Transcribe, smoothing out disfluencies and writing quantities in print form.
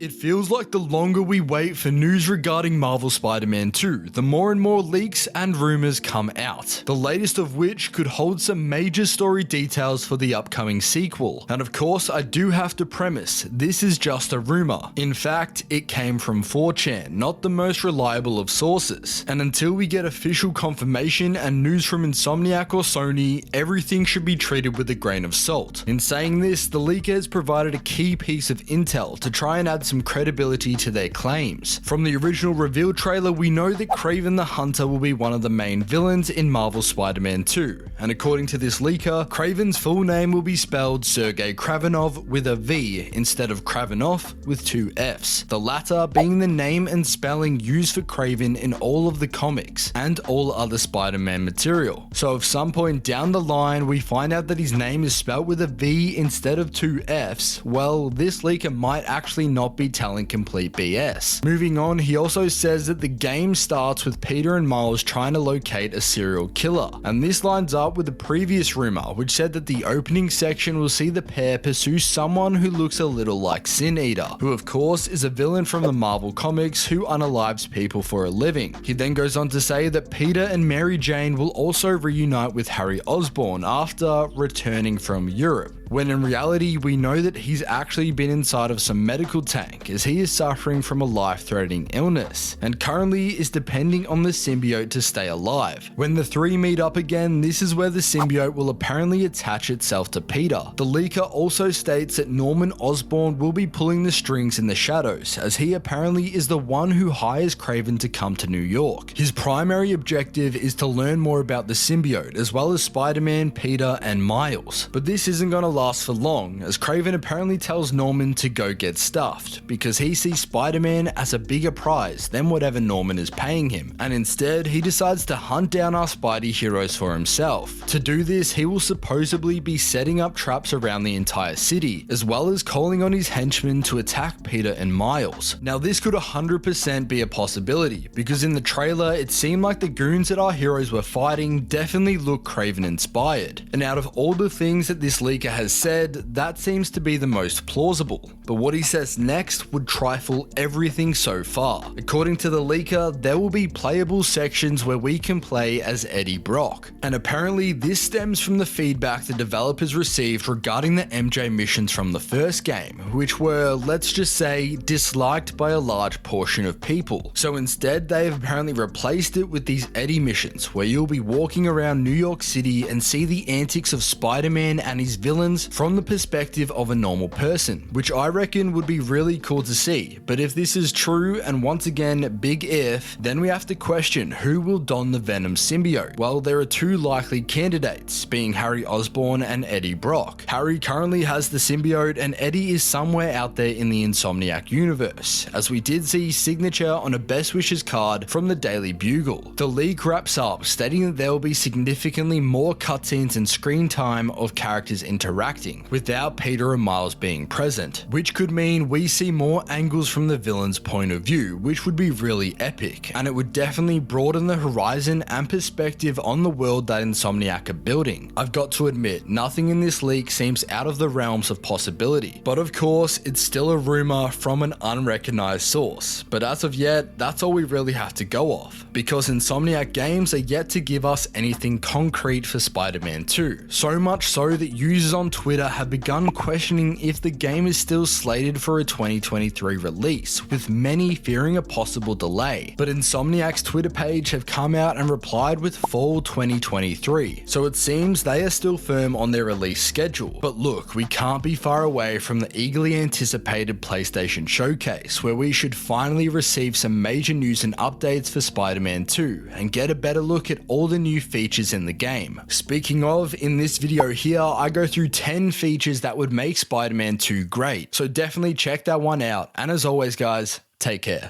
It feels like the longer we wait for news regarding Marvel Spider-Man 2, the more and more leaks and rumors come out, the latest of which could hold some major story details for the upcoming sequel. And of course, I do have to premise, this is just a rumor. In fact, it came from 4chan, not the most reliable of sources. And until we get official confirmation and news from Insomniac or Sony, everything should be treated with a grain of salt. In saying this, the leaker has provided a key piece of intel to try and add some credibility to their claims. From the original reveal trailer, we know that Kraven the Hunter will be one of the main villains in Marvel Spider-Man 2, and according to this leaker, Kraven's full name will be spelled Sergei Kravinov with a V instead of Kravinoff with two Fs, the latter being the name and spelling used for Kraven in all of the comics and all other Spider-Man material. So if some point down the line we find out that his name is spelled with a V instead of two Fs, well, this leaker might actually not be telling complete BS. Moving on, he also says that the game starts with Peter and Miles trying to locate a serial killer, and this lines up with the previous rumor which said that the opening section will see the pair pursue someone who looks a little like Sin Eater, who of course is a villain from the Marvel comics who unalives people for a living. He then goes on to say that Peter and Mary Jane will also reunite with Harry Osborn after returning from Europe, when in reality we know that he's actually been inside of some medical tank as he is suffering from a life-threatening illness and currently is depending on the symbiote to stay alive. When the three meet up again, this is where the symbiote will apparently attach itself to Peter. The leaker also states that Norman Osborn will be pulling the strings in the shadows, as he apparently is the one who hires Kraven to come to New York. His primary objective is to learn more about the symbiote as well as Spider-Man, Peter and Miles. But this isn't going to last for long, as Kraven apparently tells Norman to go get stuffed because he sees Spider-Man as a bigger prize than whatever Norman is paying him, and instead he decides to hunt down our Spidey heroes for himself. To do this, he will supposedly be setting up traps around the entire city, as well as calling on his henchmen to attack Peter and Miles. Now this could 100% be a possibility, because in the trailer it seemed like the goons that our heroes were fighting definitely look Kraven inspired, and out of all the things that this leaker has said, that seems to be the most plausible. But what he says next would trifle everything so far. According to the leaker, there will be playable sections where we can play as Eddie Brock, and apparently this stems from the feedback the developers received regarding the MJ missions from the first game, which were, let's just say, disliked by a large portion of people. So instead they have apparently replaced it with these Eddie missions, where you'll be walking around New York City and see the antics of Spider-Man and his villains from the perspective of a normal person, which I reckon would be really cool to see. But if this is true, and once again big if, then we have to question who will don the Venom symbiote. Well, there are two likely candidates, being Harry Osborn and Eddie Brock. Harry currently has the symbiote and Eddie is somewhere out there in the Insomniac universe, as we did see his signature on a best wishes card from the Daily Bugle. The leak wraps up stating that there will be significantly more cutscenes and screen time of characters interacting without Peter and Miles being present, which could mean we see more angles from the villain's point of view, which would be really epic, and it would definitely broaden the horizon and perspective on the world that Insomniac are building. I've got to admit, nothing in this leak seems out of the realms of possibility, but of course it's still a rumor from an unrecognized source. But as of yet, that's all we really have to go off, because Insomniac Games are yet to give us anything concrete for Spider-Man 2, so much so that users on Twitter have begun questioning if the game is still slated for a 2023 release, with many fearing a possible delay. But Insomniac's Twitter page have come out and replied with fall 2023, so it seems they are still firm on their release schedule. But look, we can't be far away from the eagerly anticipated PlayStation Showcase, where we should finally receive some major news and updates for Spider-Man 2 and get a better look at all the new features in the game. Speaking of, in this video here I go through 10 features that would make Spider-Man 2 great, so definitely check that one out, and as always guys, take care.